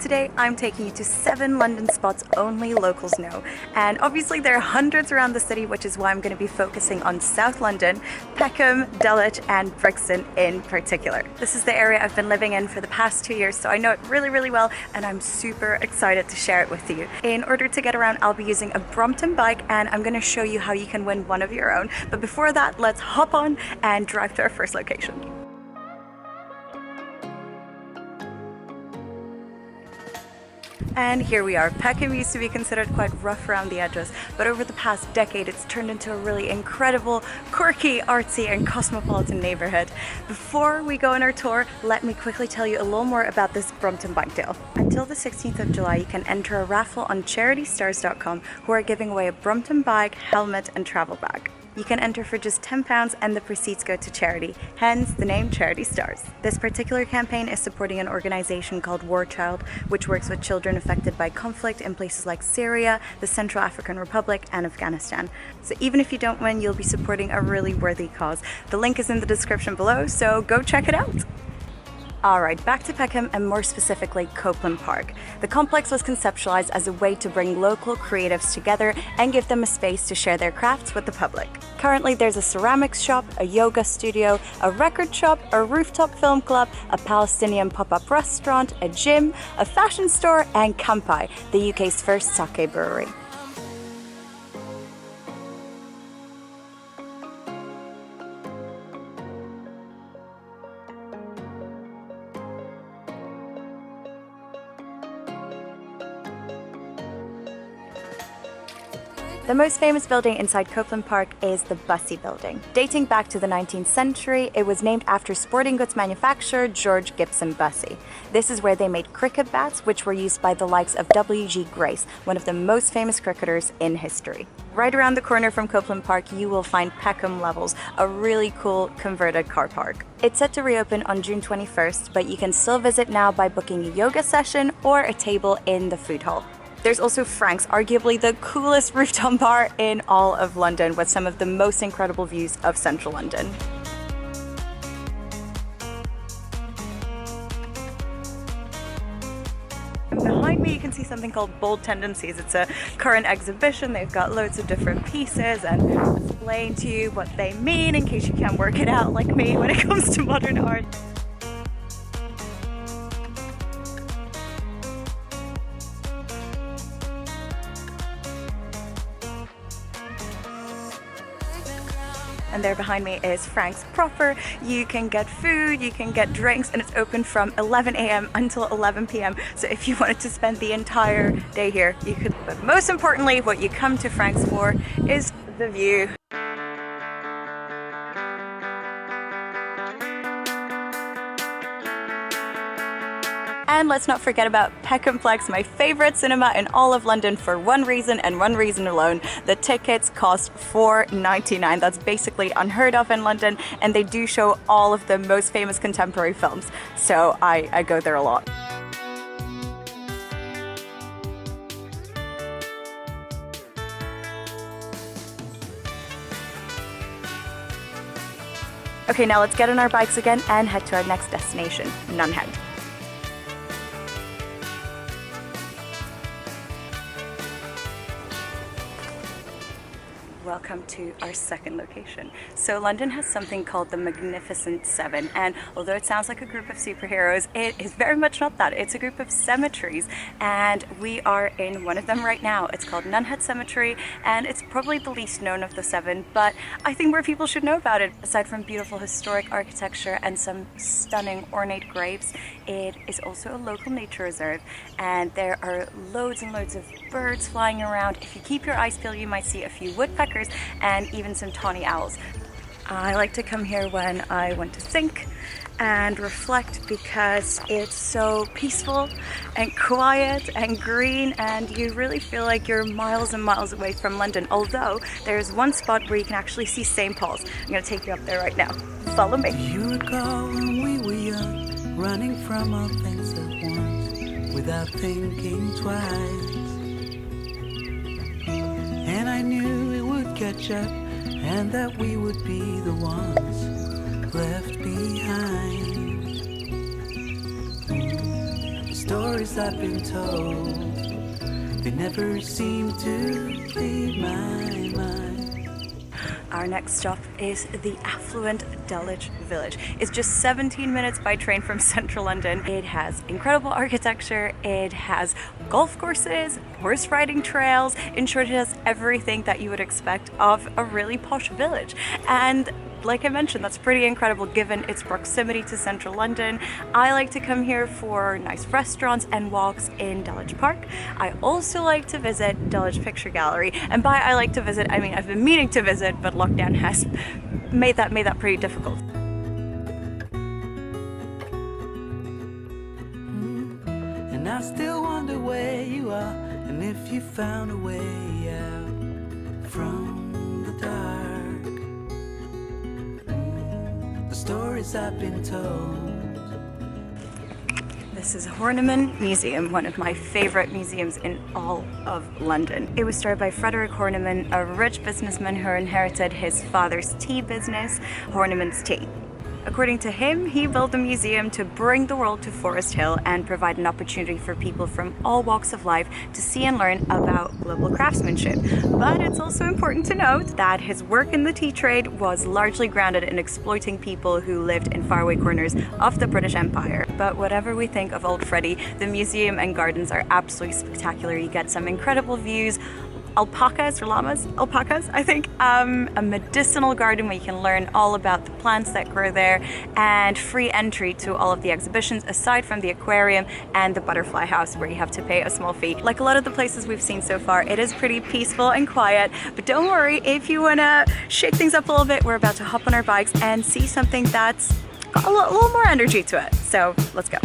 Today I'm taking you to 7 London spots only locals know, and obviously there are hundreds around the city, which is why I'm going to be focusing on South London, Peckham, Dulwich and Brixton in particular. This is the area I've been living in for the past 2 years, so I know it really well, and I'm super excited to share it with you. In order to get around, I'll be using a Brompton bike, and I'm going to show you how you can win one of your own. But before that, let's hop on and drive to our first location. And here we are. Peckham used to be considered quite rough around the edges, but over the past decade it's turned into a really incredible, quirky, artsy and cosmopolitan neighbourhood. Before we go on our tour, let me quickly tell you a little more about this Brompton bike deal. Until the 16th of July you can enter a raffle on CharityStars.com, who are giving away a Brompton bike, helmet and travel bag. You can enter for just £10 and the proceeds go to charity, hence the name Charity Stars. This particular campaign is supporting an organisation called War Child, which works with children affected by conflict in places like Syria, the Central African Republic and Afghanistan. So even if you don't win, you'll be supporting a really worthy cause. The link is in the description below, so go check it out. Alright, back to Peckham and more specifically Copeland Park. The complex was conceptualized as a way to bring local creatives together and give them a space to share their crafts with the public. Currently there's a ceramics shop, a yoga studio, a record shop, a rooftop film club, a Palestinian pop-up restaurant, a gym, a fashion store and Kampai, the UK's first sake brewery. The most famous building inside Copeland Park is the Bussey Building. Dating back to the 19th century, it was named after sporting goods manufacturer George Gibson Bussey. This is where they made cricket bats, which were used by the likes of W.G. Grace, one of the most famous cricketers in history. Right around the corner from Copeland Park, you will find Peckham Levels, a really cool converted car park. It's set to reopen on June 21st, but you can still visit now by booking a yoga session or a table in the food hall. There's also Frank's, arguably the coolest rooftop bar in all of London, with some of the most incredible views of central London. And behind me you can see something called Bold Tendencies. It's a current exhibition. They've got loads of different pieces and explain to you what they mean in case you can't work it out like me when it comes to modern art. And there behind me is Frank's proper. You can get food, you can get drinks, and it's open from 11 a.m. until 11 p.m. So if you wanted to spend the entire day here, you could. But most importantly, what you come to Frank's for is the view. And let's not forget about Peckham Plex, my favourite cinema in all of London, for one reason and one reason alone. The tickets cost £4.99. That's basically unheard of in London, and they do show all of the most famous contemporary films. So I go there a lot. Okay, now let's get on our bikes again and head to our next destination, Nunhead. Welcome to our second location. So London has something called the Magnificent Seven, and although it sounds like a group of superheroes, it is very much not that. It's a group of cemeteries, and we are in one of them right now. It's called Nunhead Cemetery, and it's probably the least known of the 7, but I think more people should know about it. Aside from beautiful historic architecture and some stunning ornate graves, it is also a local nature reserve, and there are loads and loads of birds flying around. If you keep your eyes peeled, you might see a few woodpeckers and even some tawny owls. I like to come here when I want to think and reflect because it's so peaceful and quiet and green, and you really feel like you're miles and miles away from London. Although there's one spot where you can actually see St. Paul's. I'm going to take you up there right now. Follow me. You recall when we were young, running from all things at once without thinking twice. And I knew it would catch up, and that we would be the ones left behind. stories I've been told, they never seem to leave my mind. Our next stop is the affluent Dulwich Village. It's just 17 minutes by train from central London. It has incredible architecture, it has golf courses, horse riding trails. In short, it has everything that you would expect of a really posh village. And like I mentioned, that's pretty incredible given its proximity to central London. I like to come here for nice restaurants and walks in Dulwich Park. I also like to visit Dulwich Picture Gallery. And by I like to visit, I mean I've been meaning to visit, but lockdown has made that pretty difficult. And I still wonder where you are, and if you found a way out from the dark. The stories I've been told. This is Horniman Museum, one of my favorite museums in all of London. It was started by Frederick Horniman, a rich businessman who inherited his father's tea business, Horniman's Tea. According to him, he built the museum to bring the world to Forest Hill and provide an opportunity for people from all walks of life to see and learn about global craftsmanship. But it's also important to note that his work in the tea trade was largely grounded in exploiting people who lived in faraway corners of the British Empire. But whatever we think of Old Freddy, the museum and gardens are absolutely spectacular. You get some incredible views, alpacas or llamas, alpacas I think, a medicinal garden where you can learn all about the plants that grow there, and free entry to all of the exhibitions aside from the aquarium and the butterfly house where you have to pay a small fee. Like a lot of the places we've seen so far, it is pretty peaceful and quiet, but don't worry, if you want to shake things up a little bit, we're about to hop on our bikes and see something that's got a little more energy to it. So let's go.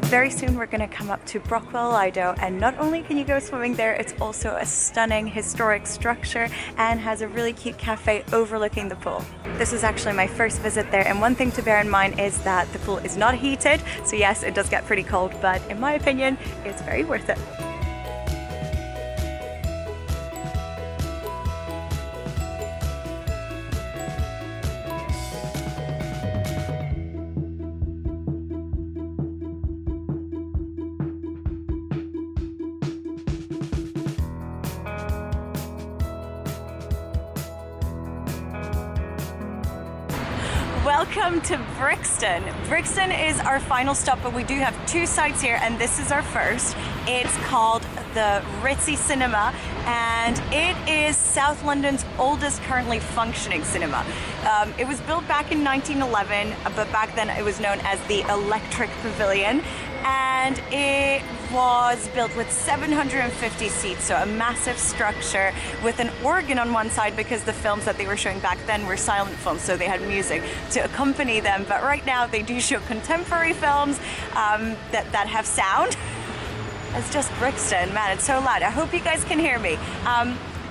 Very soon we're going to come up to Brockwell Lido, and not only can you go swimming there, it's also a stunning historic structure and has a really cute cafe overlooking the pool. This is actually my first visit there, and one thing to bear in mind is that the pool is not heated, so yes, it does get pretty cold, but in my opinion, it's very worth it. Welcome to Brixton. Brixton is our final stop, but we do have two sites here, and this is our first. It's called the Ritzy Cinema, and it is South London's oldest currently functioning cinema. It was built back in 1911, but back then it was known as the Electric Pavilion, and it was built with 750 seats, so a massive structure with an organ on one side because the films that they were showing back then were silent films, so they had music to accompany them. But right now they do show contemporary films that have sound. It's just Brixton, man, it's so loud. I hope you guys can hear me.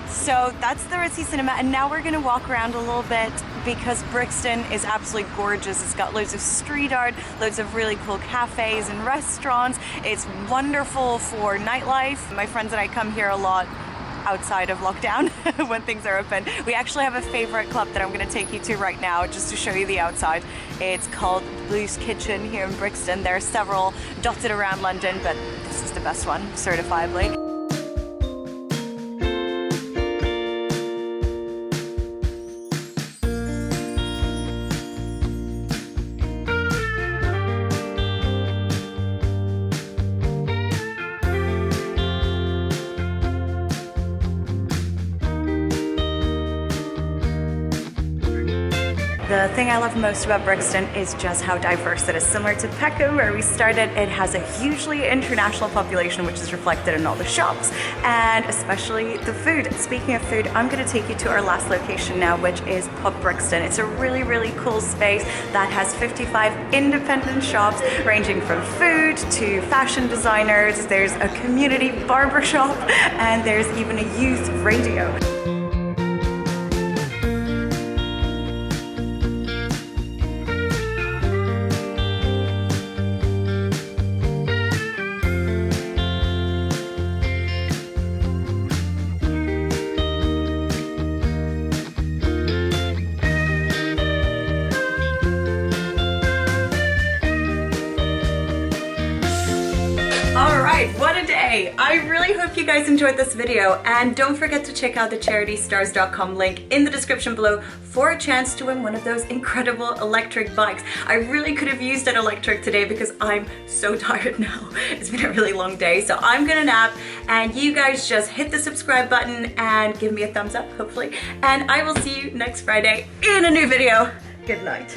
So that's the Ritzy Cinema, and now we're gonna walk around a little bit because Brixton is absolutely gorgeous. It's got loads of street art, loads of really cool cafes and restaurants. It's wonderful for nightlife. My friends and I come here a lot outside of lockdown when things are open. We actually have a favorite club that I'm gonna take you to right now just to show you the outside. It's called Blues Kitchen here in Brixton. There are several dotted around London, but this is the best one, certifiably. The thing I love most about Brixton is just how diverse it is. Similar to Peckham, where we started, it has a hugely international population, which is reflected in all the shops, and especially the food. Speaking of food, I'm going to take you to our last location now, which is Pub Brixton. It's a really, really cool space that has 55 independent shops, ranging from food to fashion designers. There's a community barber shop, and there's even a youth radio. All right, what a day. I really hope you guys enjoyed this video, and don't forget to check out the CharityStars.com link in the description below for a chance to win one of those incredible electric bikes. I really could have used an electric today because I'm so tired now. It's been a really long day, so I'm gonna nap, and you guys just hit the subscribe button and give me a thumbs up, hopefully, and I will see you next Friday in a new video. Good night.